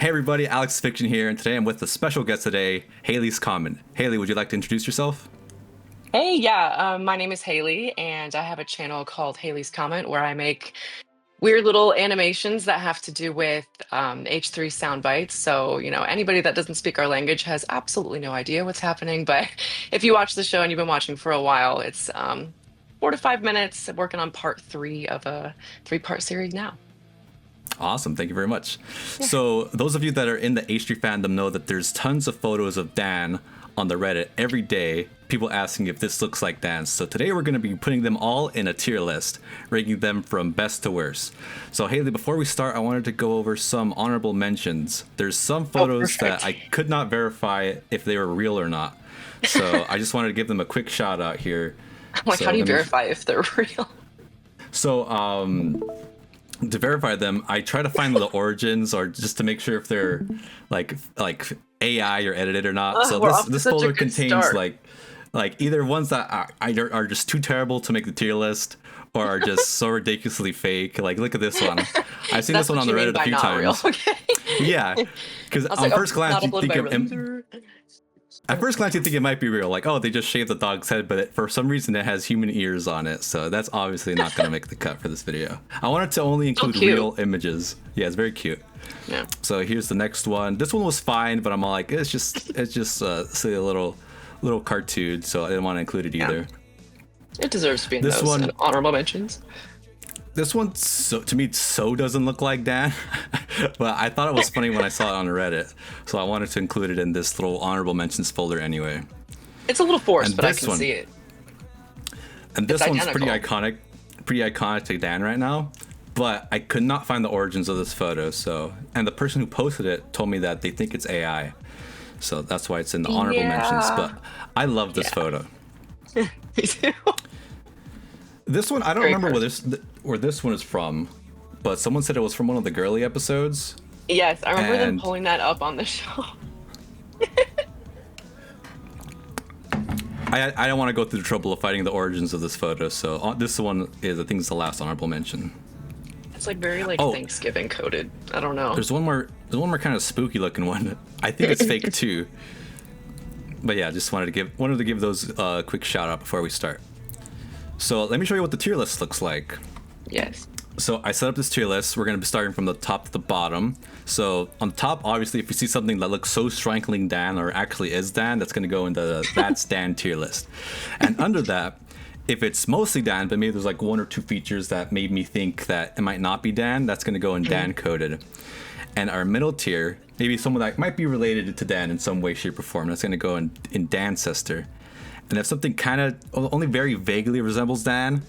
Hey everybody, Alex Fiction here, and today I'm with a special guest today, Haleyscomment. Haley, would you like to introduce yourself? Hey, yeah, my name is Haley, and I have a channel called Haley's Comment where I make weird little animations that have to do with H3 sound bites. So, anybody that doesn't speak our language has absolutely no idea what's happening. But if you watch the show and you've been watching for a while, it's 4 to 5 minutes. I'm working on part three of a three-part series now. Awesome, thank you very much. Yeah. So, those of you that are in the H3 fandom know that there's tons of photos of Dan on the Reddit every day, people asking if this looks like Dan. So today we're going to be putting them all in a tier list, ranking them from best to worst. So Haley, before we start, I wanted to go over some honorable mentions. There's some photos that I could not verify if they were real or not. So I just wanted to give them a quick shout out here. Like, how do you verify if they're real? So, to verify them, I try to find the origins or just to make sure if they're like AI or edited or not. So this folder contains like either ones that are just too terrible to make the tier list or are just so ridiculously fake. Like, look at this one. I've seen this one on the Reddit a few times. Okay. Yeah, because on first glance you think at first glance you think it might be real. Like, oh, they just shaved the dog's head, but for some reason it has human ears on it. So that's obviously not going to make the cut for this video. I wanted to only include real images. Yeah, it's very cute. Yeah. So here's the next one. This one was fine, but I'm all like, it's just silly little cartoon, so I didn't want to include it either. It deserves to be in those and honorable mentions. This one, to me, doesn't look like Dan, but I thought it was funny when I saw it on Reddit, so I wanted to include it in this little honorable mentions folder anyway. It's a little forced, but I can see it. And this one's pretty iconic to Dan right now, but I could not find the origins of this photo. So, and the person who posted it told me that they think it's AI, so that's why it's in the honorable mentions. But I love this photo. Me too. This one, I don't remember where this one is from, but someone said it was from one of the girly episodes. Yes, I remember them pulling that up on the show. I don't want to go through the trouble of finding the origins of this photo, so this one is, I think, it's the last honorable mention. It's like very Thanksgiving coded. I don't know. There's one more kind of spooky looking one. I think it's fake too. But yeah, just wanted to give those a quick shout out before we start. So let me show you what the tier list looks like. Yes. So I set up this tier list. We're going to be starting from the top to the bottom. So on the top, obviously, if you see something that looks so strikingly Dan or actually is Dan, that's going to go in the That's Dan tier list. And under that, if it's mostly Dan, but maybe there's like one or two features that made me think that it might not be Dan, that's going to go in Dan coded. And our middle tier, maybe someone that might be related to Dan in some way, shape, or form, that's going to go in Dancester. And if something kind of only very vaguely resembles Dan,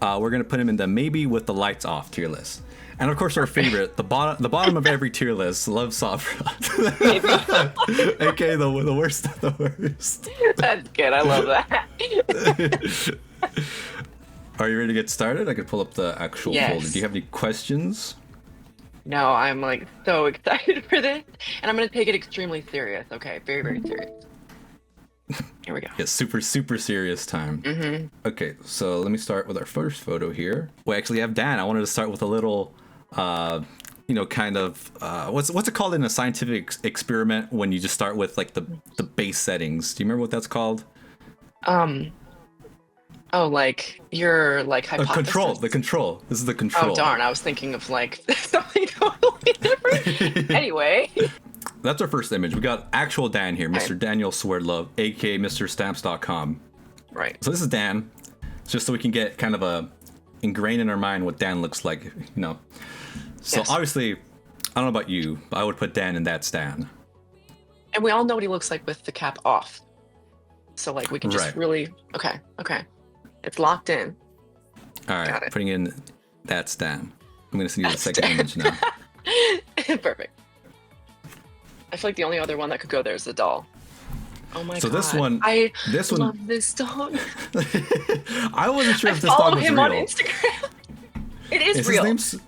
we're going to put him in the maybe with the lights off tier list. And of course, our favorite, the bottom of every tier list, Love Soft Rod. Okay, the worst of the worst. That's good. I love that. Are you ready to get started? I could pull up the actual folder. Do you have any questions? No, I'm like so excited for this. And I'm going to take it extremely serious. Okay, very, very serious. Here we go. Yeah, super serious time. Mm-hmm. Okay, so let me start with our first photo here. We actually have Dan. I wanted to start with a little, kind of, what's it called in a scientific experiment when you just start with like the base settings? Do you remember what that's called? Like your hypothesis. The control. This is the control. Oh darn! I was thinking of like something totally different. Anyway. That's our first image. We got actual Dan here, Mr. Daniel Swerdlove, aka MrStamps.com. Right. So this is Dan, just so we can get kind of a ingrained in our mind what Dan looks like, So obviously, I don't know about you, but I would put Dan in That's Dan. And we all know what he looks like with the cap off. So like we can just really okay. It's locked in. All right, putting in That's Dan. I'm gonna send you the second image now. Perfect. I feel like the only other one that could go there is the doll. Oh my god. So this one, I love this dog. I wasn't sure if this dog was real. I follow him on Instagram. It is real. Is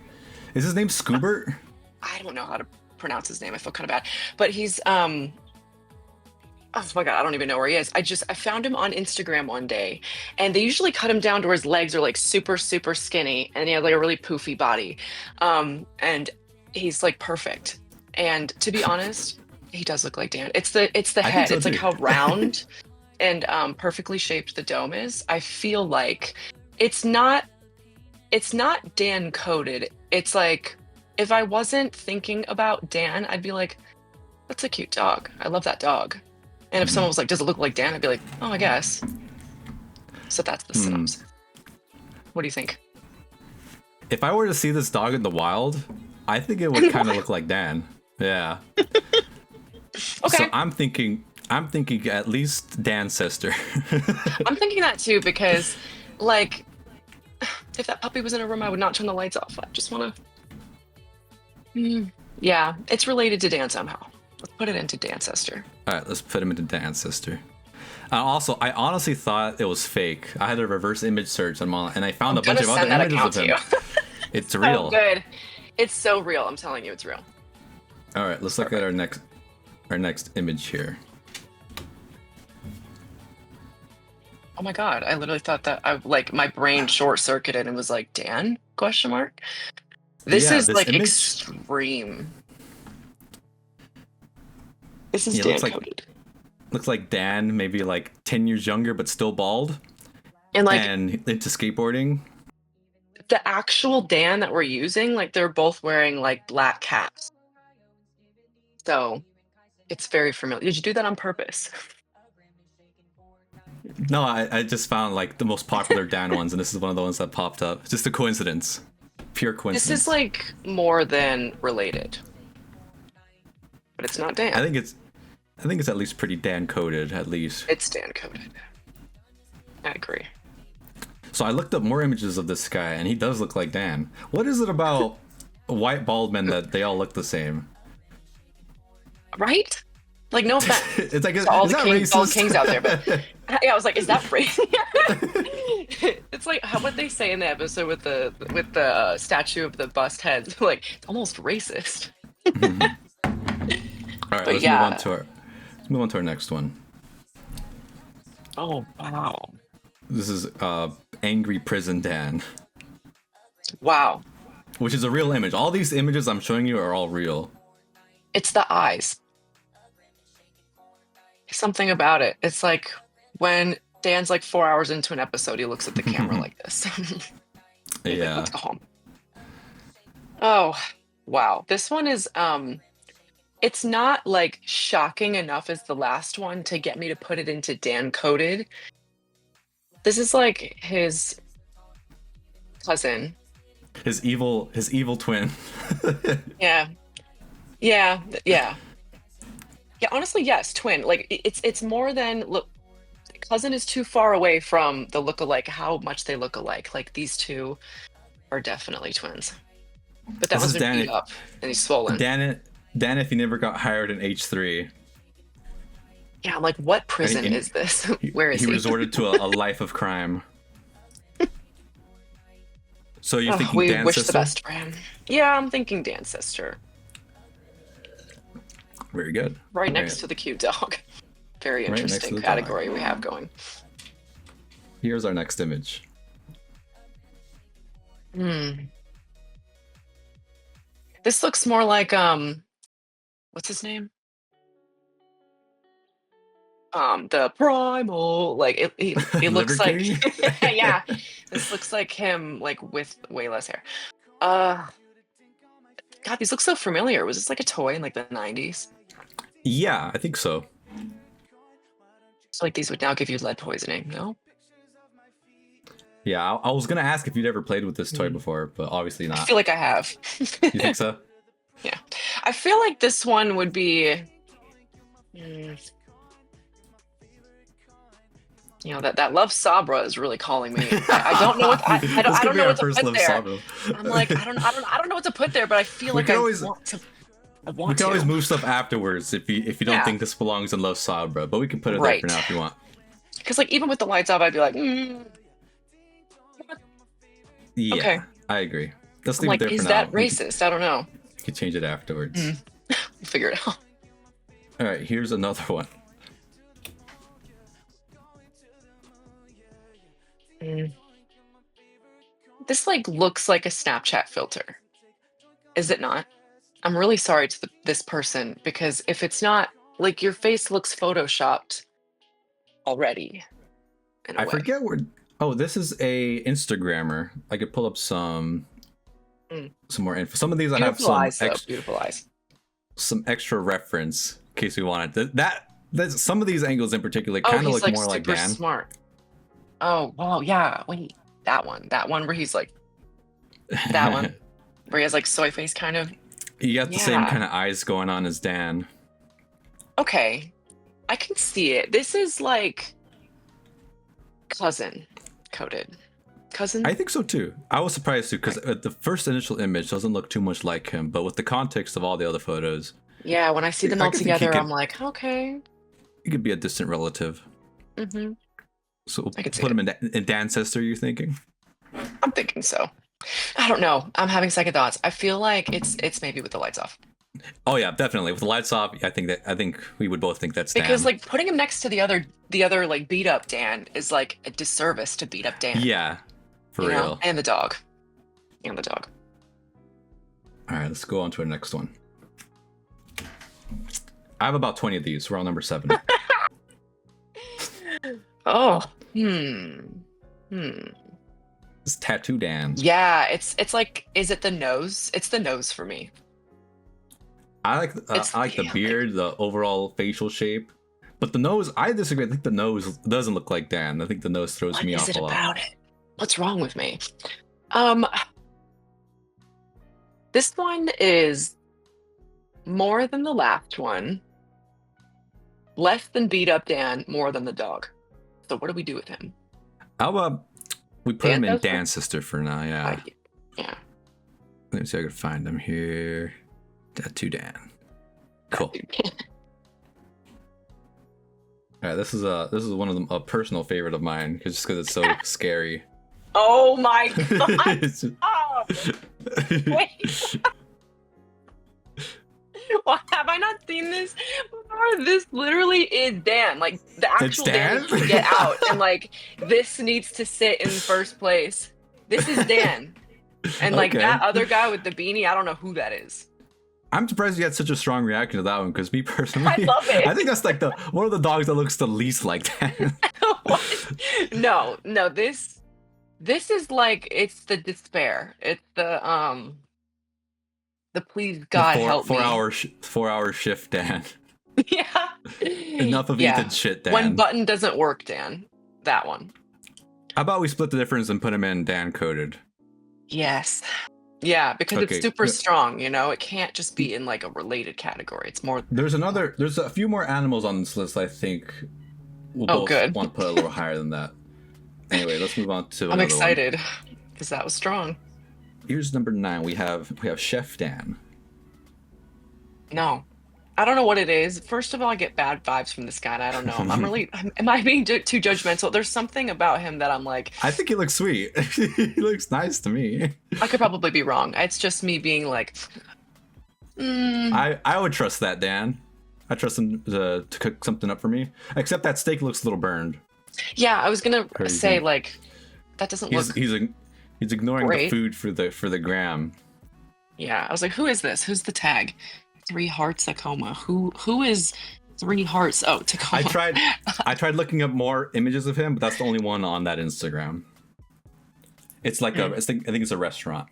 his name Scoobert? I don't know how to pronounce his name. I feel kind of bad. But he's oh my god, I don't even know where he is. I found him on Instagram one day, and they usually cut him down to where his legs are like super, super skinny, and he has like a really poofy body. And he's like perfect. And to be honest, he does look like Dan. It's the I think head. so It's like too. how round and perfectly shaped the dome is. I feel like it's not it's not Dan coded. It's like if I wasn't thinking about Dan, I'd be like, that's a cute dog. I love that dog. And if someone was like, does it look like Dan? I'd be like, oh, I guess. So that's the Hmm. synopsis. What do you think? If I were to see this dog in the wild, I think it would kind of look like Dan. Yeah. So Okay. I'm thinking at least Dan's sister. I'm thinking that too because, like, if that puppy was in a room, I would not turn the lights off. I just want to. Yeah, it's related to Dan somehow. Let's put it into Dan's sister. All right, let's put him into Dan's sister. Also, I honestly thought it was fake. I had a reverse image search and I found a bunch of other Send that images account of to him. you. It's So real. good. It's so real. I'm telling you, it's real. All right, let's look at our next image here. Oh my God. I literally thought that my brain short circuited and was like, Dan? Question mark. This Yeah, is this like image extreme. This is yeah, Dan coded. looks like Dan, maybe like 10 years younger, but still bald And like and into skateboarding. the actual Dan that we're using, like they're both wearing like black caps. So it's very familiar. Did you do that on purpose? No, I just found like the most popular Dan ones, and this is one of the ones that popped up. It's just a coincidence. Pure This coincidence. is like more than related. But it's not Dan. I think it's at least pretty Dan coded, at least. It's Dan coded. I agree. So I looked up more images of this guy, and he does look like Dan. What is it about white bald men that they all look the same? Right? Like no offense It's like, to all is the that kings, all the racist? kings out there, but yeah, I was like, is that racist? It's like what they say in the episode with the statue of the bust heads. Like it's almost racist. All right, But let's yeah. move on to our next one. Oh wow. This is Angry Prison Dan, Wow. which is a real image. All these images I'm showing you are all real. It's the eyes. Something about it. It's like when Dan's like 4 hours into an episode, he looks at the camera like this. He's like, Yeah. let's go home. Oh, wow. This one is it's not like shocking enough as the last one to get me to put it into Dan coded. This is like his cousin. His evil twin. Yeah. Yeah. Yeah. Yeah, honestly, yes, twin. Like it's more than look. Cousin is too far away from the lookalike. How much they look alike. Like these two are definitely twins. But that This one's is been Dan. beat up and he's swollen. Dan, if he never got hired in H3, Yeah, I'm like, what prison And- is this? Where is he? he resorted to a life of crime. So you're thinking we Dan's wish sister? the best for him. Yeah, I'm thinking Dan's sister. Very good. Right next to the cute dog. Very Right next to interesting the dog. category we have going. Here's our next image. This looks more like what's his name? The primal, like it looks Liver like King? yeah. This looks like him, like with way less hair. God, these look so familiar. Was this like a toy in like the 90s? Yeah, I think so. So like these would now give you lead poisoning, no? Yeah, I was gonna ask if you'd ever played with this toy before, but obviously I not. feel like I have. You think so? Yeah. I feel like this one would be you know, that Love Sabra is really calling me. I don't know what I don't know what to put there. Sabra. I'm like I don't know what to put there, but I feel like I want to. We can always move stuff afterwards if you don't Yeah. think this belongs in Love Sabra, but we can put it there Right. for now if you want. Because like even with the lights off, I'd be like, Yeah, Okay. I agree. Let's I'm leave like, it there is for that now. racist? I don't know. We can change it afterwards. We'll figure it out. All right, here's another one. This like looks like a Snapchat filter. Is it not? I'm really sorry to this person because if it's not like your face looks photoshopped already in a I way. forget where. Oh, this is a Instagrammer. I could pull up some more info. Some of these Beautiful I have some eyes, though. Beautiful eyes. Some extra reference in case we want it. That's some of these angles in particular Oh, kind of he's look more like super Dan. smart. Oh, wow, yeah. That one where he's like that one where he has like soy face kind of. You got the same kind of eyes going on as Dan. Okay, I can see it. This is like cousin coded. Cousin? I think so too. I was surprised too because the first initial image doesn't look too much like him, but with the context of all the other photos. Yeah, when I see them all together, I'm like, okay. He could be a distant relative. Mm-hmm. So I could put him in Dan's sister, you're thinking? I'm thinking so. I don't know. I'm having second thoughts. I feel like it's maybe with the lights off. Oh yeah, definitely. With the lights off, I think we would both think that's Dan. Because like putting him next to the other like beat up Dan is like a disservice to beat up Dan. Yeah. For real. Know? And the dog. And the dog. All right, let's go on to our next one. I have about 20 of these. We're on number 7. Oh. It's Tattoo Dan. Yeah, it's like, is it the nose? It's the nose for me. I like the beard, the overall facial shape. But the nose, I disagree. I think the nose doesn't look like Dan. I think the nose throws me off a lot. What is it about it? What's wrong with me? This one is more than the last one. Less than beat up Dan, more than the dog. So what do we do with him? How about we put him in Dan's sister for now? Yeah. Yeah. Let me see if I can find him here. Tattoo Dan. Cool. All right, this is one of them, a personal favorite of mine, just because it's so scary. Oh my god! Oh. Wait. Well, have I not seen this before? This literally is Dan. Like the actual Dan can get out, and like this needs to sit in first place. This is Dan, and like that other guy with the beanie, I don't know who that is. I'm surprised you had such a strong reaction to that one, because me personally, I love it. I think that's like one of the dogs that looks the least like Dan. No, this is like, it's the despair. It's the please God help me. 4-hour shift Dan. Yeah. Enough of Ethan's shit, Dan. One button doesn't work, Dan. That one. How about we split the difference and put him in Dan coded? Yes. Yeah, because it's super strong, you know? It can't just be in like a related category. It's more. There's a few more animals on this list I think we'll both want to put a little higher than that. Anyway, let's move on to another one. I'm excited because that was strong. Here's number 9. We have Chef Dan. No. I don't know what it is. First of all, I get bad vibes from this guy, and I don't know. Am I being too judgmental? There's something about him that I'm like... I think he looks sweet. He looks nice to me. I could probably be wrong. It's just me being like... I would trust that, Dan. I trust him to cook something up for me. Except that steak looks a little burned. Yeah, I was going to say, like, that doesn't look... He's ignoring great. the food for the gram. Yeah, I was like, who is this? Who's the tag? 3 hearts Tacoma. Who is 3 hearts? Oh, Tacoma. I tried looking up more images of him, but that's the only one on that Instagram. It's like I think it's a restaurant.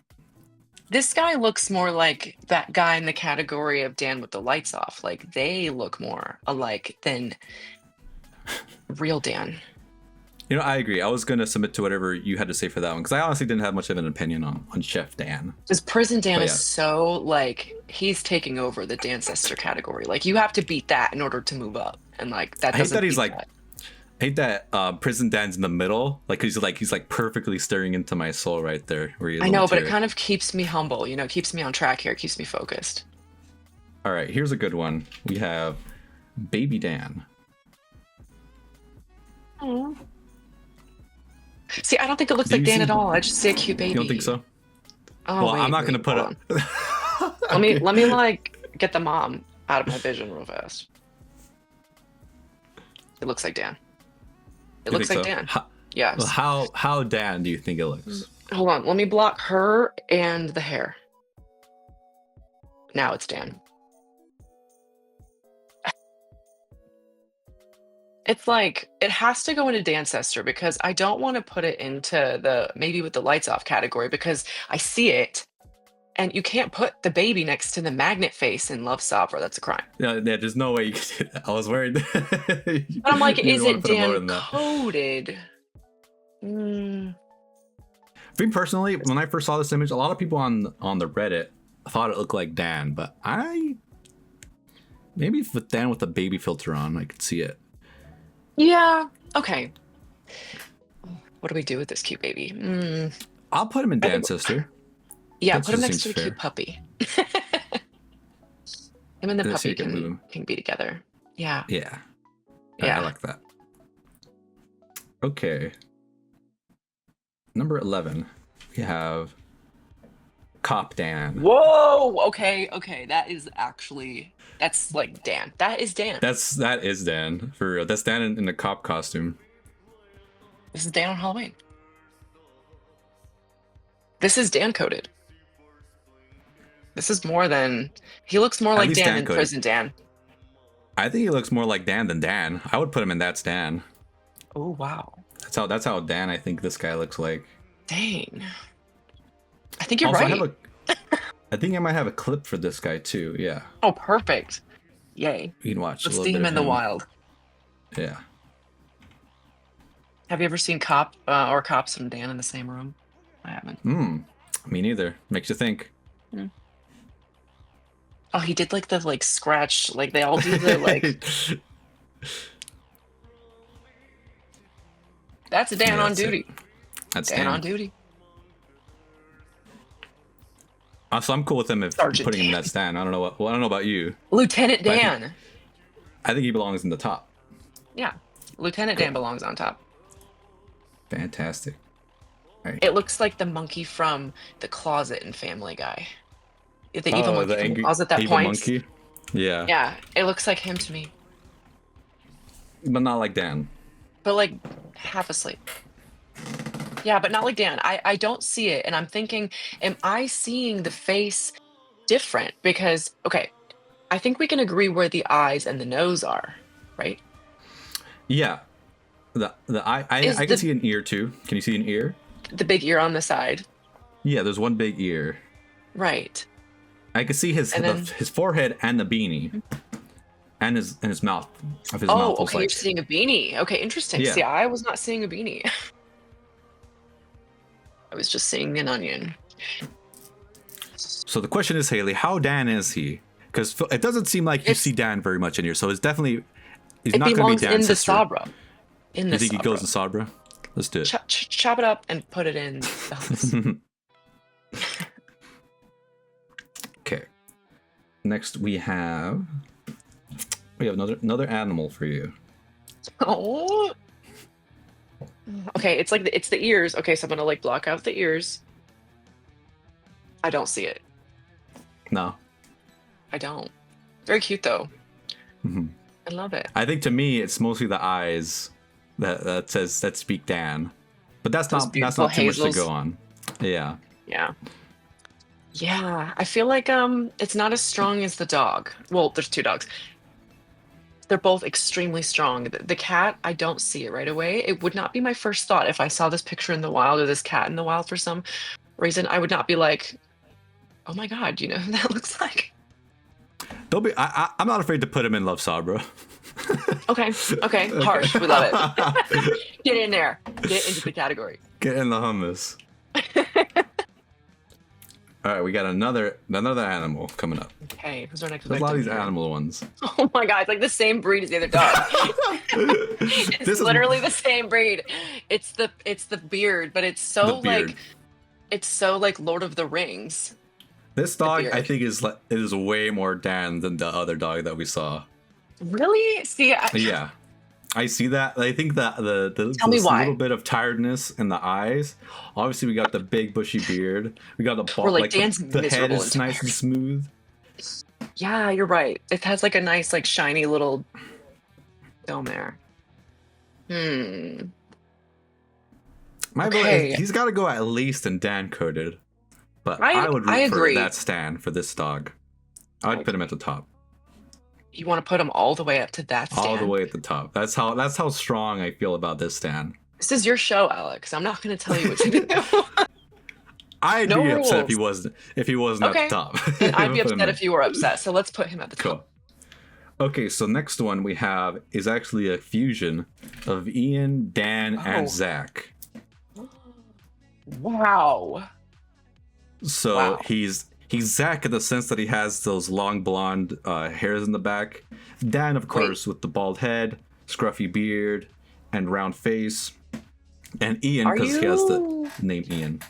This guy looks more like that guy in the category of Dan with the lights off. Like they look more alike than real Dan. You know, I agree. I was going to submit to whatever you had to say for that one, because I honestly didn't have much of an opinion on Chef Dan. Because Prison Dan is so, like, he's taking over the Dancester category. Like, you have to beat that in order to move up. And, like, that doesn't I hate that Prison Dan's in the middle. Like, he's perfectly staring into my soul right there. I know, but it kind of keeps me humble. You know, it keeps me on track here. It keeps me focused. All right, here's a good one. We have Baby Dan. Aww. See, I don't think it looks like Dan at all. I just see a cute baby. You don't think so? Oh, well, I'm not going to put it. Let me like get the mom out of my vision real fast. It looks like Dan. It looks like Dan. Yes. Well, how Dan do you think it looks? Hold on. Let me block her and the hair. Now it's Dan. It's like it has to go into Dancestor because I don't want to put it into the maybe with the lights off category because I see it and you can't put the baby next to the magnet face in Love Sabra. That's a crime. Yeah, there's no way you could do that. I was worried. But I'm like, You is want it to put him lower Dan than that. coded? Mm, For me personally, when I first saw this image, a lot of people on the Reddit thought it looked like Dan, but maybe with Dan with the baby filter on, I could see it. yeah. Okay. What do we do with this cute baby? I'll put him in I think- Dan's sister. Yeah, That put him just next to seems a cute fair. puppy. Him and the Yeah, so puppy you can move him. can be together. Yeah. Yeah. Yeah. I like that. Okay. Number 11, we have Cop Dan. Whoa. Okay. That's like Dan. That is Dan. That is Dan for real. That's Dan in the cop costume. This is Dan on Halloween. This is Dan coded. This is more than he looks more At like least Dan Dan than coded. Prison Dan. I think he looks more like Dan than Dan. I would put him in That's Dan. Oh wow. That's how Dan I think this guy looks like. Dang. I think you're Also, right. I think I might have a clip for this guy too. Yeah, Oh, perfect. Yay. you can watch. Let's a little see bit him of in the wild. Yeah. Have you ever seen Cop or Cops and Dan in the same room? I haven't. Me neither. Makes you think. Oh, he did like the scratch, like they all do the like. That's Dan Yeah, on that's it. duty. That's Dan Dan. on duty. So I'm cool with him if Sergeant putting him in Dan. That's Dan. I don't know I don't know about you. Lieutenant But I Dan. I think he belongs in the top. Yeah, Lieutenant Dan belongs on top. Fantastic. It looks like the monkey from the closet in Family Guy. The evil monkey from the closet that evil points. monkey. Yeah. Yeah, it looks like him to me, But not like Dan. but like half asleep. Yeah, but not like Dan. I don't see it, and I'm thinking, am I seeing the face different? Because okay, I think we can agree where the eyes and the nose are, right? Yeah. The eye Is I can the- see an ear too. Can you see an ear? The big ear on the side, Yeah, there's one big ear. right? I can see his And then- his forehead and the beanie. And his mouth. Of his Oh, mouth was okay, like you're seeing a beanie. Okay, interesting. Yeah. See, I was not seeing a beanie. I was just seeing an onion. So the question is, Haley, how Dan is he? Because it doesn't seem like you It's- see Dan very much in here. So it's definitely he's It not going to be belongs Dan's in the sister. Sabra. In the You think he Sabra. goes to Sabra? Let's do it. Chop it up and put it in the house. Okay. Next we have another animal for you. Oh. Okay, it's like it's the ears. Okay, so I'm gonna like block out the ears. I don't see it. No. I don't. Very cute though. Mhm. I love it. I think to me it's mostly the eyes that speak Dan. But that's Those not beautiful too much to hazels. go on. Yeah. Yeah. Yeah, I feel like it's not as strong as the dog. Well, there's two dogs. They're both extremely strong. The cat, I don't see it right away. It would not be my first thought if I saw this picture in the wild or this cat in the wild for some reason. I would not be like, oh my god, you know who that looks like? Don't be I'm not afraid to put him in Love Sabra. Okay, harsh. We love it. Get in there. Get into the category. Get in the hummus. All right, we got another animal coming up. Okay, who's our next There's a lot of these victim here? animal ones. Oh my god, it's like the same breed as the other dog. It's This is- literally the same breed. It's the beard, but it's so The beard. like it's so like Lord of the Rings. This dog, beard. I think, is way more Dan than the other dog that we saw. Really? See, Yeah, I see that. I think that the Tell me this why. little bit of tiredness in the eyes. Obviously, we got the big bushy beard. We got the ball. Or, like, Like Dan's the head miserable is and nice and smooth. yeah, you're right. It has like a nice like shiny little dome there. My Okay. vote, he's got to go at least in Dan coded. But I I would root for agree. that Stan for this dog. I'd put him at the top. You want to put him all the way up to that stand? All the way at the top. That's how strong I feel about this stand. This is your show, Alex. I'm not going to tell you what to do. I'd No be upset rules. if he wasn't Okay. at the top. And I'd be Put him upset there. if you were upset. So let's put him at the top. Cool. Okay, so next one we have is actually a fusion of Ian, Dan, and Zach. Wow. So Wow. he's Zach in the sense that he has those long blonde hairs in the back. Dan, of course, with the bald head, scruffy beard, and round face. And Ian, because he has the name Ian.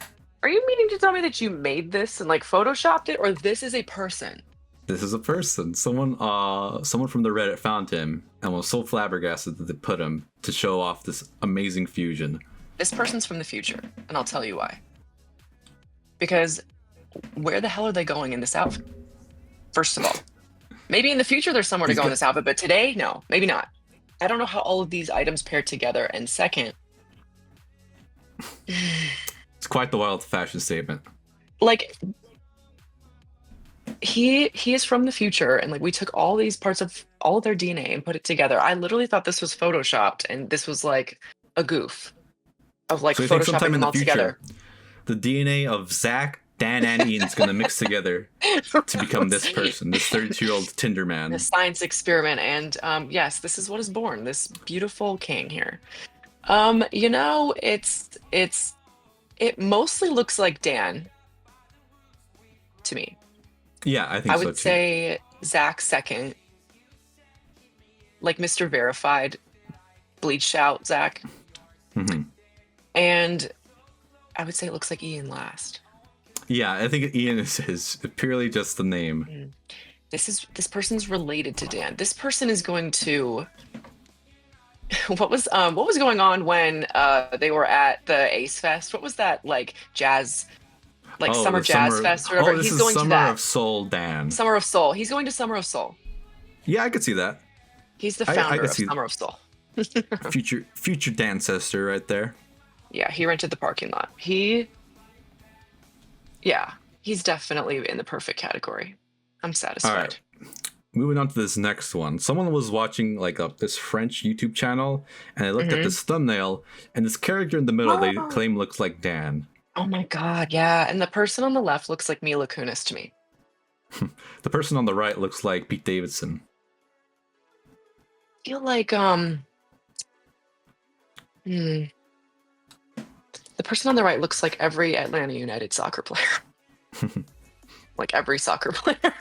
Are you meaning to tell me that you made this and like photoshopped it, or this is a person? This is a person. Someone from the Reddit found him and was so flabbergasted that they put him to show off this amazing fusion. This person's from the future, and I'll tell you why. Because where the hell are they going in this outfit? First of all, maybe in the future there's somewhere to go in this outfit, but today, no, maybe not. I don't know how all of these items pair together. And second, It's quite the wild fashion statement. like he is from the future, and like we took all these parts of all of their DNA and put it together. I literally thought this was photoshopped, and this was like a goof of like So you think sometime photoshopping in them the all future, together. the DNA of Zach, Dan, and Ian is going to mix together to become this person, this 32-year-old Tinder man. A science experiment, and yes, this is what is born. This beautiful king here. You know, it mostly looks like Dan to me. Yeah, I think I so would too. say Zach second, like Mr. Verified, bleached out Zach, Mhm. and I would say it looks like Ian last. Yeah, I think Ian is purely just the name. This person's related to Dan. This person is going to. What was going on when they were at the Ace Fest? What was that like jazz, like Oh, summer the jazz summer- fest or whatever? Oh, this He's is going Summer to that. of Soul, Dan. Summer of Soul. He's going to Summer of Soul. Yeah, I could see that. He's the I founder could of see- Summer of Soul. Future Dancester right there. Yeah, he rented the parking lot. He's definitely in the perfect category. I'm satisfied. All right. Moving on to this next one. Someone was watching like this French YouTube channel, and I looked at this thumbnail, and this character in the middle they claim looks like Dan. Oh my god, yeah. And the person on the left looks like Mila Kunis to me. The person on the right looks like Pete Davidson. I feel like the person on the right looks like every Atlanta United soccer player. Like every soccer player.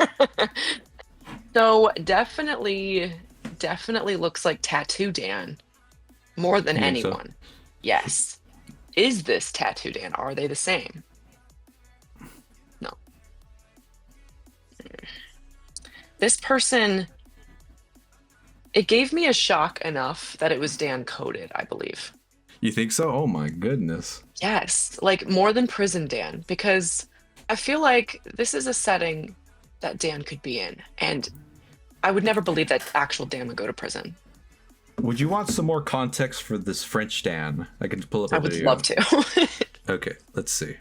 So definitely looks like Tattoo Dan more than You think so? anyone. Yes. Is this Tattoo Dan? Are they the same? No. This person, it gave me a shock enough that it was Dan coded, I believe. You think so? Oh my goodness. Yes, like more than Prison Dan, because I feel like this is a setting that Dan could be in, and I would never believe that actual Dan would go to prison. Would you want some more context for this French Dan? I can pull up a I would video. love to. Okay, let's see.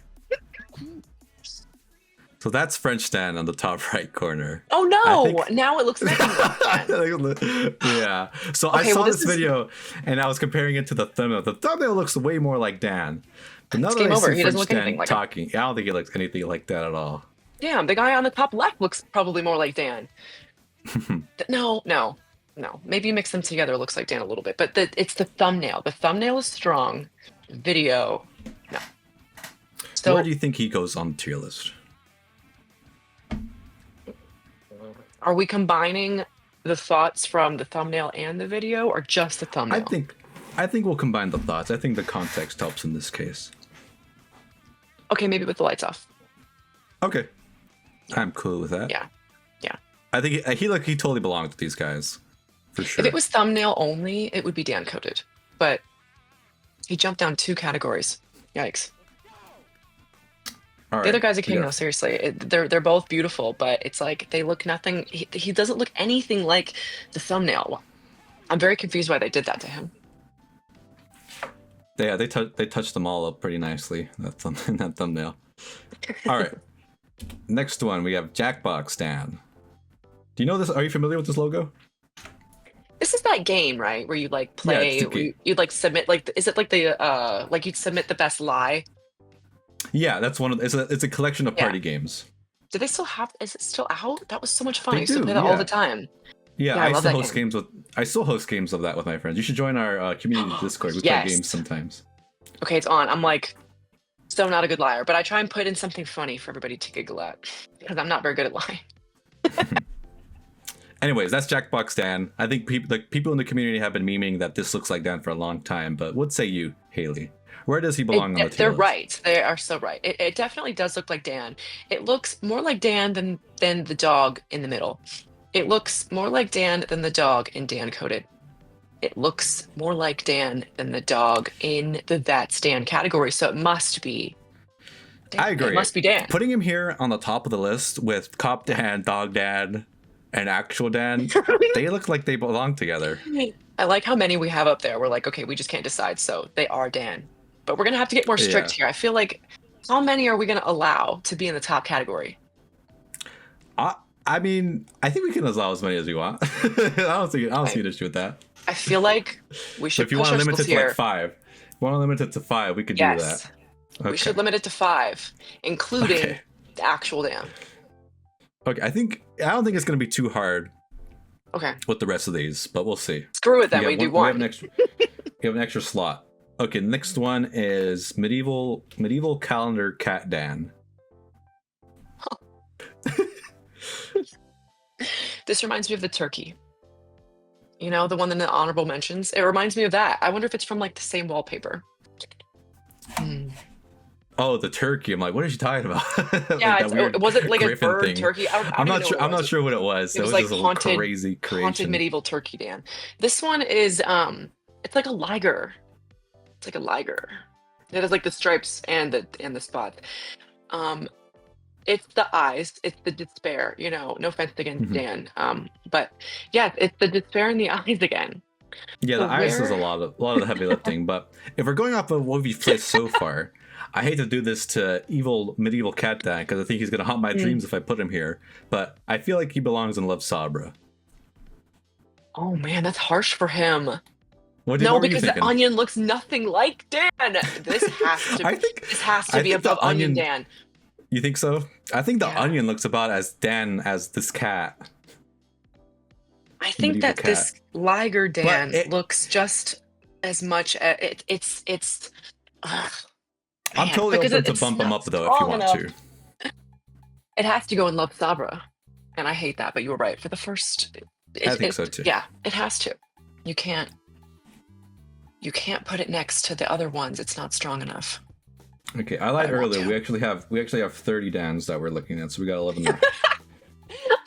So that's French Dan on the top right corner. Oh I no! think- Now it looks like Yeah. So I Okay, saw well, this video and I was comparing it to the thumbnail. The thumbnail looks way more like Dan. But now that game I over. see He doesn't French look anything Dan like him. talking, I don't think he looks anything like that at all. Damn, the guy on the top left looks probably more like Dan. No. Maybe mix them together. It looks like Dan a little bit, but it's the thumbnail. The thumbnail is strong. Video, no. So Where do you think he goes on the tier list? are we combining the thoughts from the thumbnail and the video, or just the thumbnail? I think we'll combine the thoughts. I think the context helps in this case. Okay, maybe with the lights off. Okay. I'm cool with that. Yeah. I think he totally belongs with these guys. For sure. If it was thumbnail only, it would be Dan coded. But he jumped down 2 categories. Yikes. All right, The other guy's a we king, got- though. Seriously, they're both beautiful, but it's like they look nothing. He doesn't look anything like the thumbnail. I'm very confused why they did that to him. Yeah, they touched them all up pretty nicely in that thumbnail. All right. Next one, we have Jackbox Dan. Do you know this? Are you familiar with this logo? This is that game, right? Where you like Yeah, play, it's the game. you'd like submit, like, is it like like you'd submit the best lie? Yeah, that's one of. It's a collection of Yeah. party games. Do they still have? Is it still out? That was so much fun. They I used to do, play that all yeah. the time. Yeah, Yeah, I I love still that host game. games with. I still host games of that with my friends. You should join our community Discord. We play Yes. games sometimes. Okay, it's on. I'm like, so not a good liar, but I try and put in something funny for everybody to giggle at because I'm not very good at lying. Anyways, that's Jackbox Dan. I think people in the community have been memeing that this looks like Dan for a long time. But what say you, Haley? Where does he belong on the tier They're list? right. They are so right. It definitely does look like Dan. It looks more like Dan than the dog in the middle. It looks more like Dan than the dog in Dan Coded. It looks more like Dan than the dog in the That's Dan category. So it must be Dan. I agree. It must be Dan. Putting him here on the top of the list with Cop Dan, Dog Dan, and Actual Dan, they look like they belong together. I like how many we have up there. We're like, okay, we just can't decide. So they are Dan. But we're going to have to get more strict here. I feel like, how many are we going to allow to be in the top category? I mean, I think we can allow as many as we want. I don't see an issue with that. I feel like we should If you push want to limit ourselves it to here. like 5, if you want to limit it to 5, we could do Yes. that. Okay. We should limit it to 5, including Okay. the actual Dan. Okay, I don't think it's going to be too hard Okay. with the rest of these, but we'll see. Screw it then. We do We have one. we have an extra slot. Okay, next one is medieval calendar cat Dan. This reminds me of the turkey. You know, the one in the honorable mentions. It reminds me of that. I wonder if it's from like the same wallpaper. Oh, the turkey. I'm like, what are you talking about? Yeah, that weird was it like a griffin bird thing. turkey? I'm not sure. I'm not sure what it was. It was just like a haunted, crazy creation. haunted medieval turkey Dan. This one is it's like a liger. It's like a liger. It has like the stripes and the spots. It's the eyes. It's the despair. You know, no offense against Dan. But yeah, it's the despair in the eyes again. Yeah, So the eyes is a lot of the heavy lifting. But if we're going off of what we've played so far, I hate to do this to evil medieval cat Dan because I think he's gonna haunt my dreams if I put him here. But I feel like he belongs in Love Sabra. Oh man, that's harsh for him. What No, were you because the thinking? onion looks nothing like Dan. This has to. This has to be above Onion Dan. You think so? I think the Yeah. onion looks about as Dan as this cat. I think Medieval that cat. this Liger Dan it- looks just as much. It's. I'm man, totally because open to it's bump him not up though if you strong want enough. to. It has to go in Love Sabra, and I hate that. But you were right for the first. I think so too. Yeah, it has to. You can't put it next to the other ones. It's not strong enough. Okay, I lied I want earlier. to. We actually have 30 Dans that we're looking at, so we got 11 more.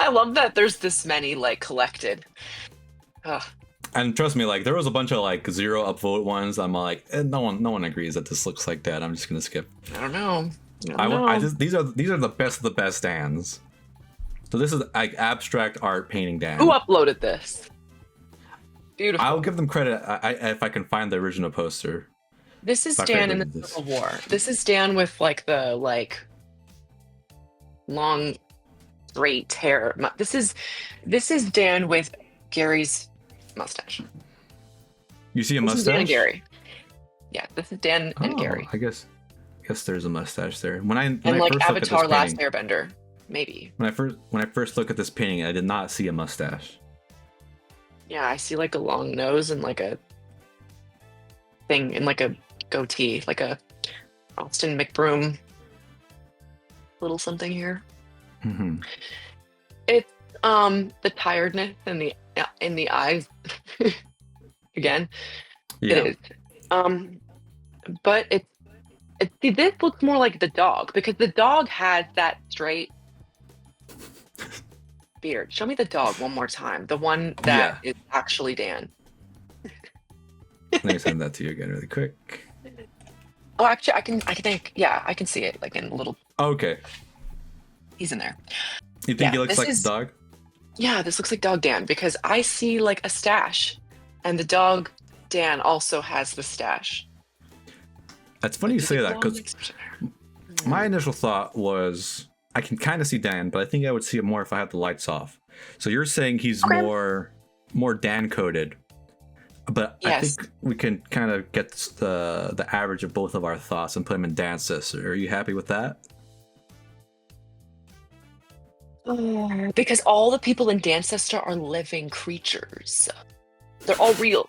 I love that there's this many like collected. Ugh. And trust me, like there was a bunch of like 0 upvote ones. I'm like, no one agrees that this looks like that. I'm just gonna skip. I don't know. These are the best of the best Dans. So this is like abstract art painting Dan. Who uploaded this? Beautiful. I'll give them credit if I can find the original poster. This is Fuck, Dan I in the did this. Civil War. This is Dan with like the long, straight hair. This is Dan with Gary's mustache. You see a This is Dan mustache? and Gary. Yeah, this is Dan and Gary. I guess there's a mustache there. When I And first like look at this Avatar Last painting, Airbender, maybe. when I first look at this painting, I did not see a mustache. Yeah, I see like a long nose and like a thing and like a goatee, like a Austin McBroom little something here. Mm-hmm. It's the tiredness in the eyes again. Yeah. It is. But it's see, this looks more like the dog because the dog has that straight beard. Show me the dog one more time. The one that is actually Dan. Let me send that to you again really quick. Oh, actually, I can think. Yeah, I can see it like in a little. Okay. He's in there. You think Yeah, he looks this like is- the dog? Yeah, this looks like Dog Dan because I see like a stash, and the dog Dan also has the stash. It's funny you say that because Mm-hmm. my initial thought was I can kind of see Dan, but I think I would see it more if I had the lights off. So you're saying he's Okay. more Dan coded, but I Yes. think we can kind of get the average of both of our thoughts and put him in Dan's sister. Are you happy with that? Because all the people in Dance Sister are living creatures. They're all real.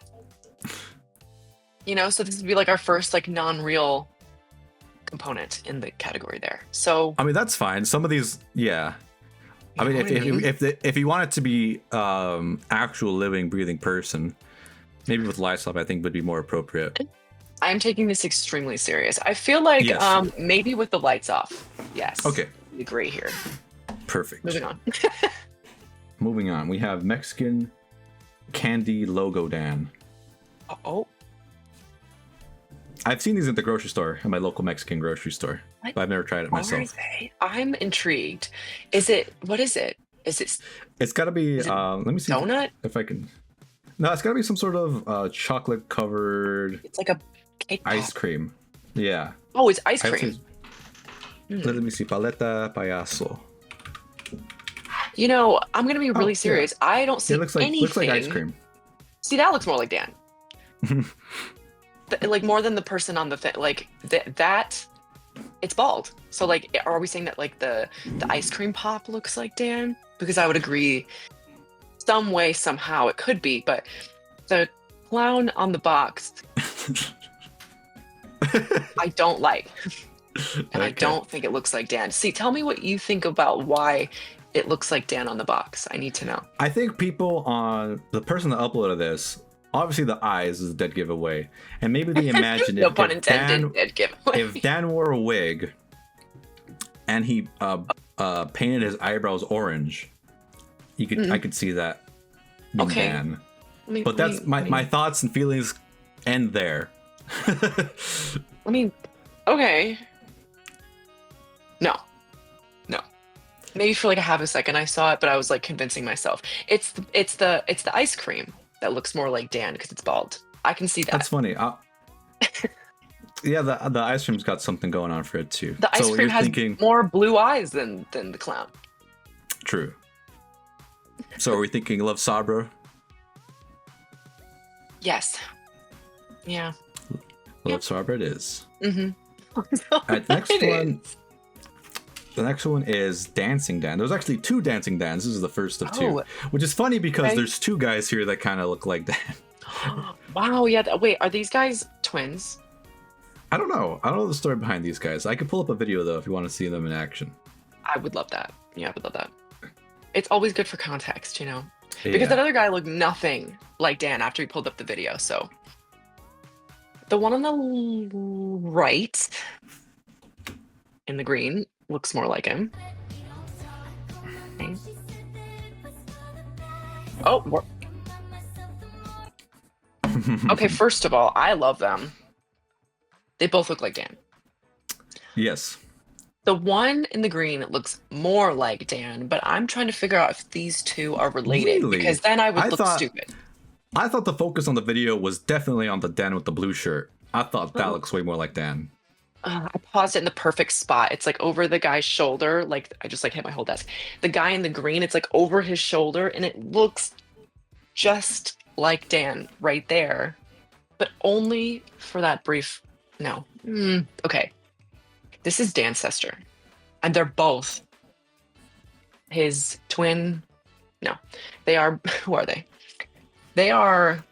You know, so this would be like our first like non-real component in the category there. So I mean, that's fine. Some of these, yeah. I mean, if you want it to be actual living, breathing person, maybe with Lysop, I think would be more appropriate. I'm taking this extremely serious. I feel like Yes. maybe with the lights off. Yes. Okay. We agree here. Perfect. Moving on. Moving on. We have Mexican candy logo Dan. Oh. I've seen these at the grocery store, at my local Mexican grocery store, What? but I've never tried it myself. I'm intrigued. What is it? Is it It's got to be. Let me see donut? if I can. No, it's got to be some sort of chocolate covered It's like a cake ice pop. cream. Yeah. Oh, it's ice I have cream. Let me see. Paleta payaso. You know, I'm gonna be really yeah. serious. I don't see It looks like anything. ice cream. See, that looks more like Dan. Like more than the person on the thing. Like that, it's bald. So like, are we saying that like the ice cream pop looks like Dan? Because I would agree, some way somehow it could be, but the clown on the box, I don't like, and I don't think it looks like Dan. See, tell me what you think about why it looks like Dan on the box. I need to know. I think people on the person that uploaded this, obviously the eyes is a dead giveaway, and maybe they imagine No pun intended. Dead giveaway. if Dan wore a wig and he painted his eyebrows orange, you could I could see that being Okay. Dan. Let But that's my thoughts and feelings end there. Okay. No. Maybe for like a half a second I saw it, but I was like convincing myself. It's the ice cream that looks more like Dan because it's bald. I can see that. That's funny. Yeah, the ice cream's got something going on for it too. The ice cream has more blue eyes than the clown. True. So are we thinking Love Sabra? Yes. Yeah. Love Sabra it is. Mm-hmm. Alright, the next one is Dancing Dan. There's actually two Dancing Dans. This is the first of two. Which is funny because there's two guys here that kind of look like Dan. Wow, yeah. Wait, are these guys twins? I don't know. I don't know the story behind these guys. I could pull up a video though if you want to see them in action. I would love that. Yeah, I would love that. It's always good for context, you know? Yeah. Because that other guy looked nothing like Dan after he pulled up the video, so. The one on the right, in the green, looks more like him. Okay. Oh, okay, first of all, I love them. They both look like Dan. Yes. The one in the green looks more like Dan, but I'm trying to figure out if these two are related, Really? because then I would look stupid. I thought the focus on the video was definitely on the Dan with the blue shirt. I thought that looks way more like Dan. I paused it in the perfect spot. It's like over the guy's shoulder. Like I just like hit my whole desk. The guy in the green, it's like over his shoulder, and it looks just like Dan right there, but only for that brief. No. Okay. This is Dan's sister, and they're both his twin. No, they are. Who are they? They are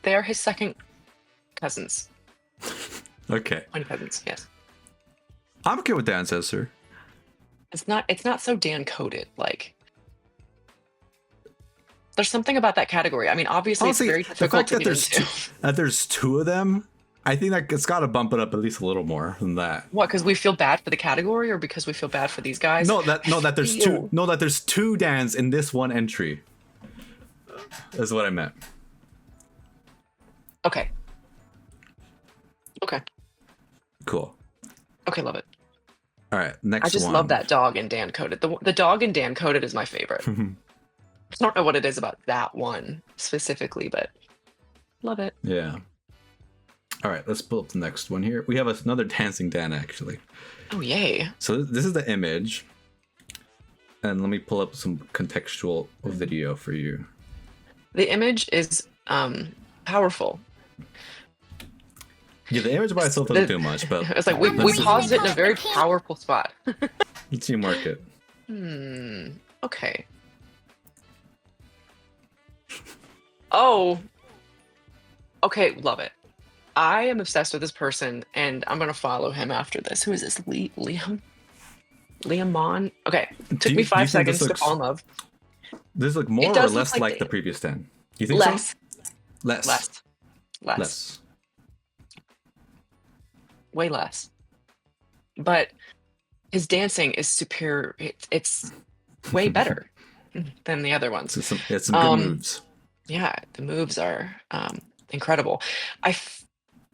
his second cousins. Okay. Twin cousins, yes. I'm okay with Dan's sister. It's not so Dan coded. Like there's something about that category. I mean, obviously Honestly, it's very difficult to get into. That there's two of them, I think that it's got to bump it up at least a little more than that. What? Because we feel bad for the category, or because we feel bad for these guys? That there's two Dans in this one entry. Is what I meant. Okay. Cool. Okay, love it. All right, next one. I just love that dog in Dan coded. The dog in Dan coded is my favorite. I don't know what it is about that one specifically, but love it. Yeah. All right, let's pull up the next one here. We have another Dancing Dan, actually. Oh, yay. So this is the image. And let me pull up some contextual video for you. The image is powerful. Yeah, the image by itself doesn't do much, but it's like we paused it in a very powerful spot. let's see mark it. Okay. Oh. Okay, love it. I am obsessed with this person, and I'm gonna follow him after this. Who is this? Liam Mon? Okay, took me 5 seconds to fall in love. Does it look more or less like the previous Dan? You think less. So? Less. Way less. But his dancing is superior. It's way better than the other ones. It's some good moves. Yeah, the moves are incredible. I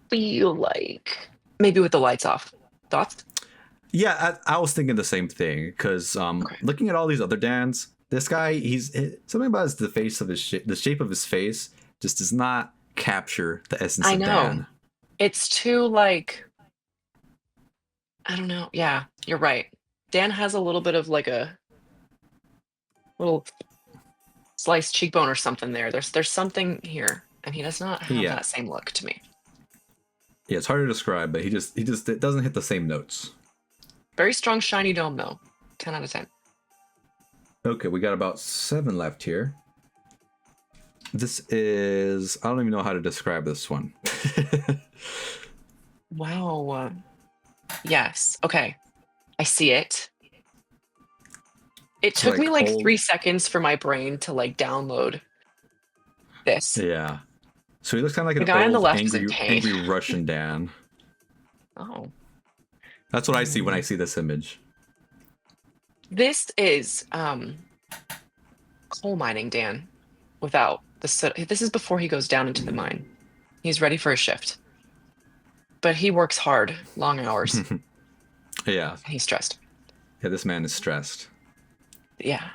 feel like maybe with the lights off. Thoughts? Yeah, I was thinking the same thing because looking at all these other Dans, this guy, he's something about the face of the shape of his face just does not capture the essence of Dan. It's too like, I don't know. Yeah, you're right. Dan has a little bit of like a little sliced cheekbone or something there. There's something here, and he does not have that same look to me. Yeah, it's hard to describe, but it doesn't hit the same notes. Very strong shiny dome though. 10 out of 10. Okay, we got about 7 left here. This is, I don't even know how to describe this one. Wow. Yes. Okay. I see it. It took me like 3 seconds for my brain to like download this. Yeah. So he looks kind of like the guy on the left angry Russian Dan. Oh. That's what I see when I see this image. This is coal mining Dan without the soot. This is before he goes down into the mine. He's ready for a shift. But he works hard, long hours. Yeah. He's stressed. Yeah, this man is stressed. Yeah.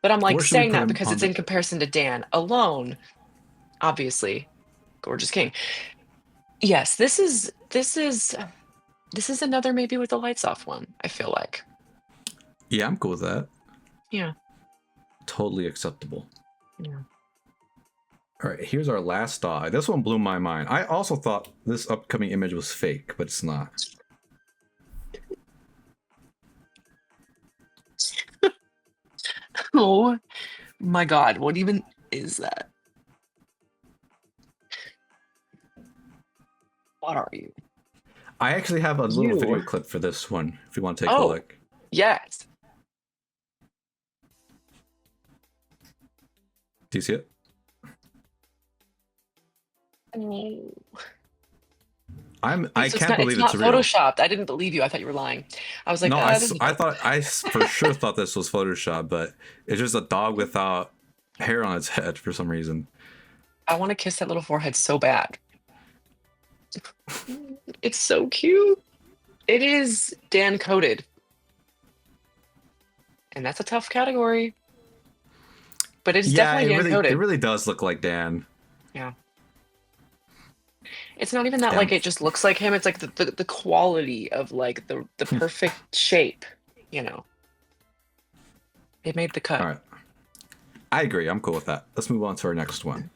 But I'm like saying that because it's in comparison to Dan alone. Obviously, gorgeous king. Yes, this is another maybe with the lights off one, I feel like. Yeah, I'm cool with that. Yeah. Totally acceptable. Yeah. All right, here's our last dog. This one blew my mind. I also thought this upcoming image was fake, but it's not. Oh my God, what even is that? What are you? I actually have a little video clip for this one, if you want to take a look. Yes. Do you see it? Oh. I can't believe it's real. Photoshopped. I didn't believe you. I thought you were lying. I was like, no, I for sure thought this was Photoshop, but it's just a dog without hair on its head for some reason. I want to kiss that little forehead so bad. It's so cute. It is Dan coded. And that's a tough category. But it's definitely Dan coded. It really does look like Dan. Yeah. It's not even that like it just looks like him. It's like the quality of like the perfect shape, you know. It made the cut. All right. I agree. I'm cool with that. Let's move on to our next one.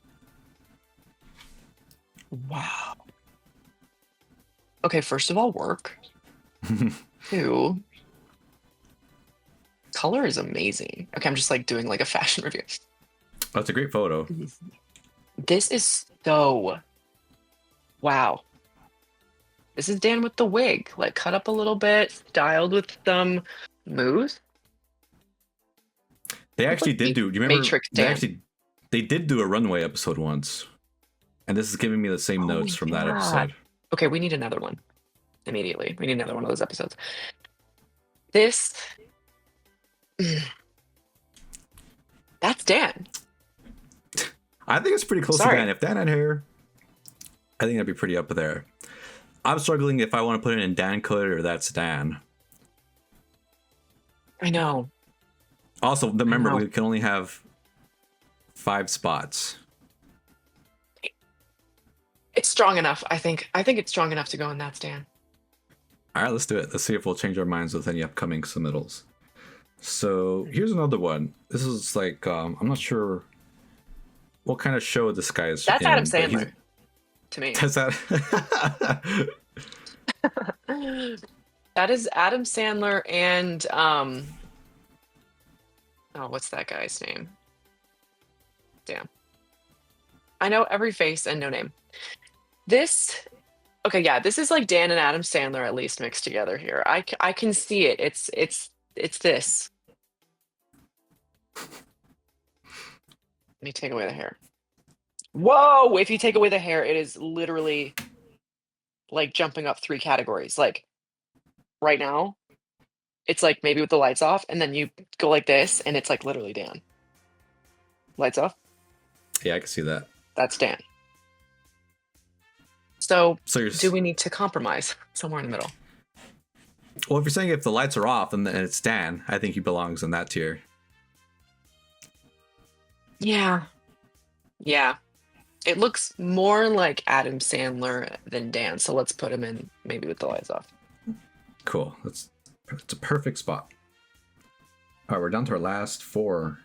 Wow. Okay, first of all, work. 2. Color is amazing. Okay, I'm just like doing like a fashion review. That's a great photo. This is so... Wow. This is Dan with the wig, like cut up a little bit, styled with some mousse. They actually did do. Do you remember? Matrix Dan. They did do a Runway episode once, and this is giving me the same notes from that episode. Okay, we need another one immediately. We need another one of those episodes. This. That's Dan. I think it's pretty close to Dan. If Dan had hair, I think that'd be pretty up there. I'm struggling if I want to put it in Dan coded or that's Dan. I know. Also, remember, we can only have 5 spots. It's strong enough, I think. I think it's strong enough to go in That's Dan. All right, let's do it. Let's see if we'll change our minds with any upcoming submittals. So here's another one. This is like I'm not sure what kind of show this guy is That's in. Adam But Sandler to me. does that? That is Adam Sandler and oh, what's that guy's name? Damn. I know every face and no name. This, okay, yeah, this is like Dan and Adam Sandler at least mixed together here. I can see it. It's this. Let me take away the hair. Whoa! If you take away the hair, it is literally like jumping up 3 categories. Like right now, it's like maybe with the lights off, and then you go like this, and it's like literally Dan. Lights off. Yeah, I can see that. That's Dan. So So do we need to compromise somewhere in the middle? well, if you're saying if the lights are off and it's Dan, I think he belongs in that tier. Yeah. Yeah. It looks more like Adam Sandler than Dan, so let's put him in maybe with the lights off. Cool. It's a perfect spot. All right, we're down to our last 4.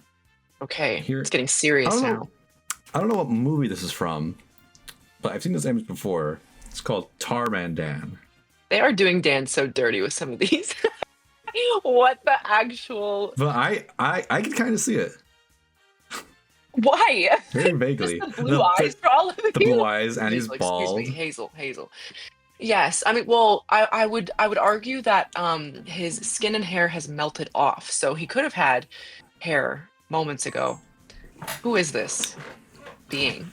Okay, Here- it's getting serious now. I don't know what movie this is from, but I've seen this image before. It's called Tarman Dan. They are doing Dan so dirty with some of these. What the actual? But I can kind of see it Why? very vaguely. Just the blue eyes for all of The you. blue eyes, and he's bald. Excuse me, Hazel. Yes, I mean, well, I would argue that his skin and hair has melted off, so he could have had hair moments ago. Who is this being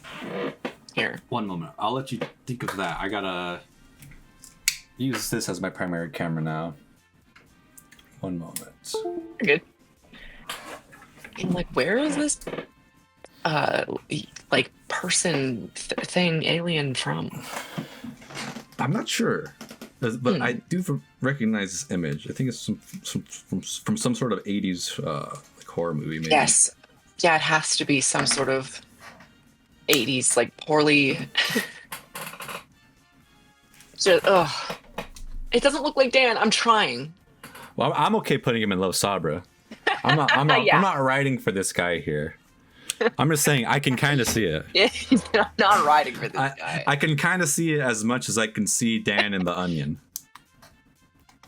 here? One moment. I'll let you think of that. I gotta use this as my primary camera now. One moment. Good. And like, where is this like person thing alien from? I'm not sure, but I do recognize this image. I think it's from some sort of 80s like horror movie, maybe. Yes. Yeah, it has to be some sort of 80s, like poorly. Ugh. It doesn't look like Dan. I'm trying. Well, I'm okay putting him in Low Sabra. I'm not Yeah. I'm not writing for this guy here. I'm just saying I can kind of see it. I'm not riding for this guy. I can kind of see it as much as I can see Dan in The Onion.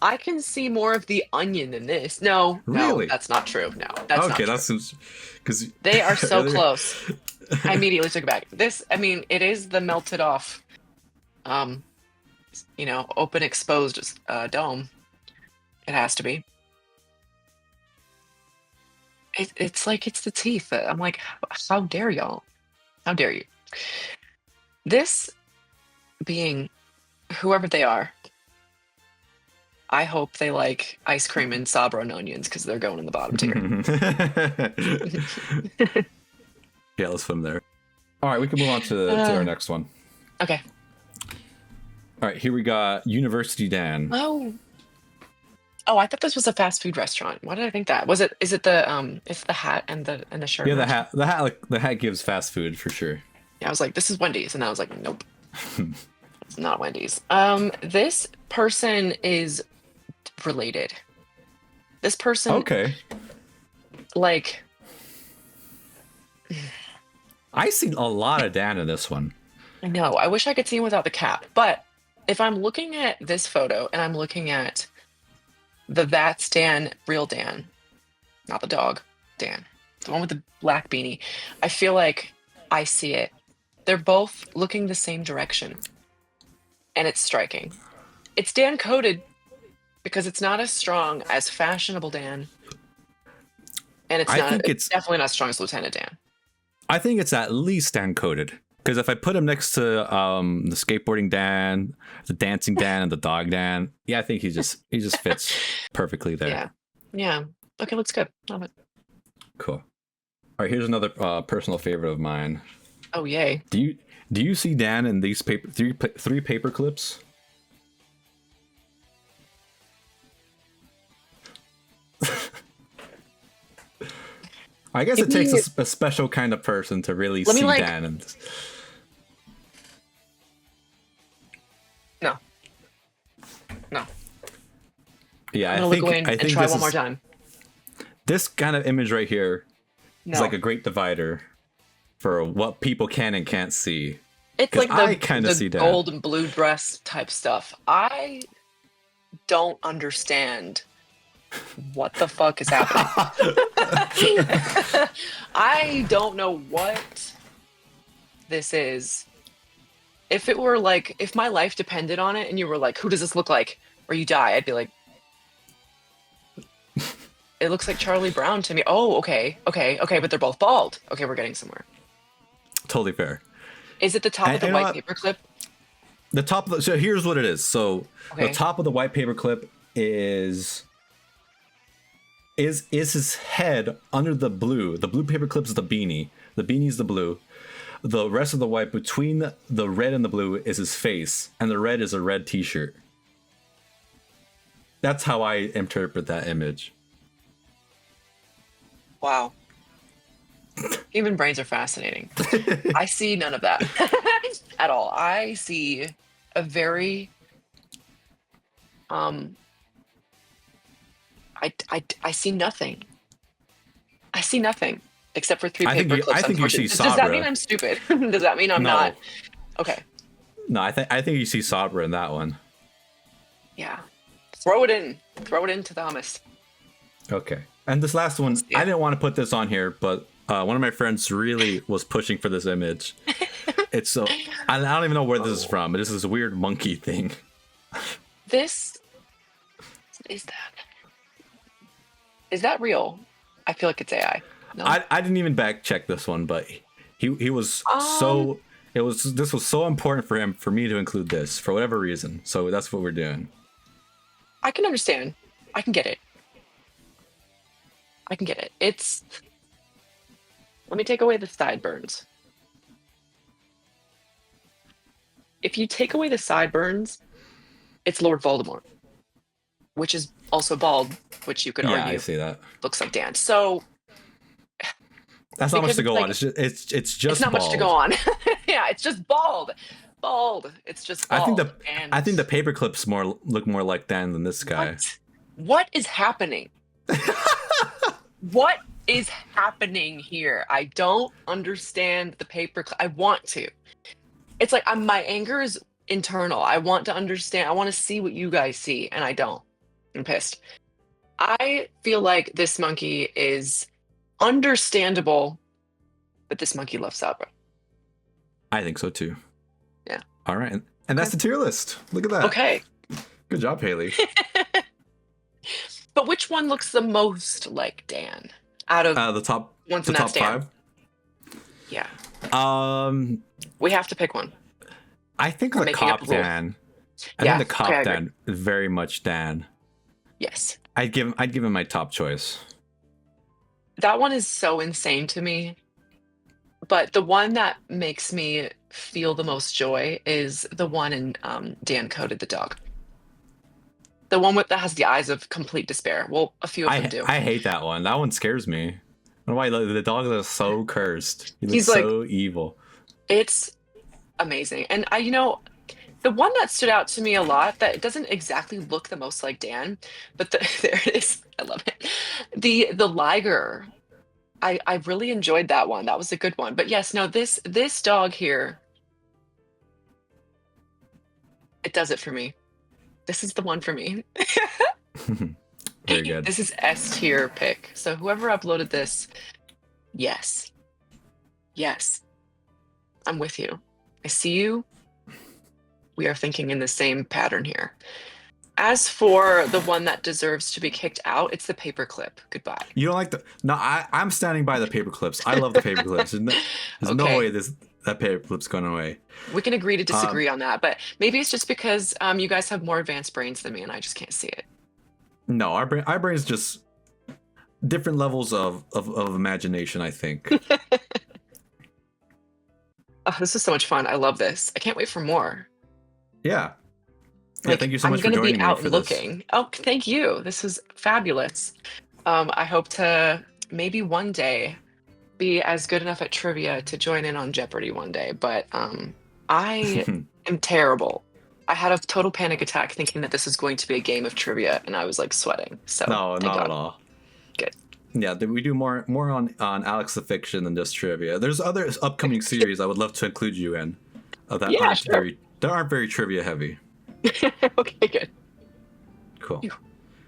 I can see more of the onion in this. No, Really? no, that's not true. No, that's not true. That's because They are so close. I immediately took it back. This, I mean, it is the melted off, open exposed dome. It has to be. It's like it's the teeth. I'm like, how dare y'all? How dare you? This being whoever they are, I hope they like ice cream and Sabra and onions because they're going in the bottom tier. Yeah, let's film there. All right, we can move on to our next one. Okay. All right, here we got University Dan. Oh, I thought this was a fast food restaurant. Why did I think that? Is it the it's the hat and the shirt? Yeah, the hat gives fast food for sure. Yeah, I was like, this is Wendy's, and I was like, nope. It's not Wendy's. This person is related. This person, Okay. like, I see a lot of Dan in this one. I know. I wish I could see him without the cap. But if I'm looking at this photo and I'm looking at that's Dan, real Dan, not the dog, Dan, the one with the black beanie, I feel like I see it. They're both looking the same direction. And it's striking. It's Dan coded because it's not as strong as fashionable Dan. And it's definitely not as strong as Lieutenant Dan. I think it's at least Dan coded. Because if I put him next to the skateboarding Dan, the dancing Dan, and the dog Dan, yeah, I think he just fits perfectly there. Yeah. Okay, looks good. Love it. Cool. All right, here's another personal favorite of mine. Oh, yay. Do you see Dan in these three paper clips? I guess it takes a special kind of person to really see Dan in this. No. Yeah, I'm gonna look away and try one more time. This kind of image right here is No. like a great divider for what people can and can't see. It's 'Cause like I kind of see the that. gold and blue dress type stuff. I don't understand what the fuck is happening. I don't know what this is. If it were like, if my life depended on it and you were like, who does this look like? Or you die, I'd be like, it looks like Charlie Brown to me. Oh, okay, but they're both bald. Okay, we're getting somewhere. Totally fair. Is it the top of the white paperclip? The top of the, so here's what it is. So Okay. the top of the white paperclip is his head under the blue. The blue paperclip is the beanie. The beanie is the blue. The rest of the white between the red and the blue is his face, and the red is a red t-shirt. That's how I interpret that image. Wow. Human brains are fascinating. I see none of that at all. I see a very I see nothing. I see nothing except for three paper clips. I think you see Does that Sabra. mean I'm stupid? Does that mean I'm No. not? Okay. No, I think you see Sabra in that one. Yeah. Throw it in. Throw it into the hummus. Okay. And this last one, Yeah. I didn't want to put this on here, but one of my friends really was pushing for this image. It's so I don't even know where this is from, but this is a weird monkey thing. This is that. Is that real? I feel like it's AI. No. I didn't even back check this one, but he was so this was so important for him for me to include this for whatever reason. So that's what we're doing. I can understand. I can get it. It's. Let me take away the sideburns. If you take away the sideburns, it's Lord Voldemort, which is also bald, which you could Yeah, argue I see that. looks like Dan. So That's not much because to go it's on. like- It's just it's not bald. much to go on. Yeah, it's just bald. Bald. It's just bald. I think the paper clips look more like Dan than this guy. What is happening? What is happening here? I don't understand the paper. I want to. It's like my anger is internal. I want to understand. I want to see what you guys see, and I don't. I'm pissed. I feel like this monkey is understandable, but this monkey loves Sabra. I think so too. Yeah. All right, and that's the tier list. Look at that. Okay. Good job, Haley. But which one looks the most like Dan out of The top ones the in top that stand? 5. Yeah. We have to pick one. I think I'm the making up cop a rule. Dan. Yeah, I think the cop okay, I agree. Dan is very much Dan. Yes. I'd give him my top choice. That one is so insane to me. But the one that makes me feel the most joy is the one in Dan Coded the Dog. The one that has the eyes of complete despair. Well, a few of them do. I hate that one. That one scares me. I don't know why the dog is so cursed. He's like- so evil. It's amazing. And the one that stood out to me a lot that doesn't exactly look the most like Dan, but there it is. I love it. The liger. I really enjoyed that one. That was a good one. But yes, no, this dog here, it does it for me. This is the one for me. Very good. This is S tier pick. So whoever uploaded this, yes. Yes. I'm with you. I see you. We are thinking in the same pattern here. As for the one that deserves to be kicked out, it's the paperclip. Goodbye. You don't like the? No, I'm standing by the paper clips. I love the paper clips. There's no Okay. way that paper clip's going away. We can agree to disagree on that, but maybe it's just because you guys have more advanced brains than me and I just can't see it. No, our brain's just different levels of imagination, I think. Oh, this is so much fun. I love this. I can't wait for more. Yeah. Yeah, thank you so much for I'm joining gonna be me out for and this. looking. Oh, thank you. This is fabulous. I hope to maybe one day be as good enough at trivia to join in on Jeopardy one day, but I am terrible. I had a total panic attack thinking that this was going to be a game of trivia, and I was like sweating. So No, thank not God. at all. Good. Yeah, we do more on Alex the Fiction than just trivia. There's other upcoming series I would love to include you in Yeah, sure. that aren't very trivia heavy. Okay, good. Cool.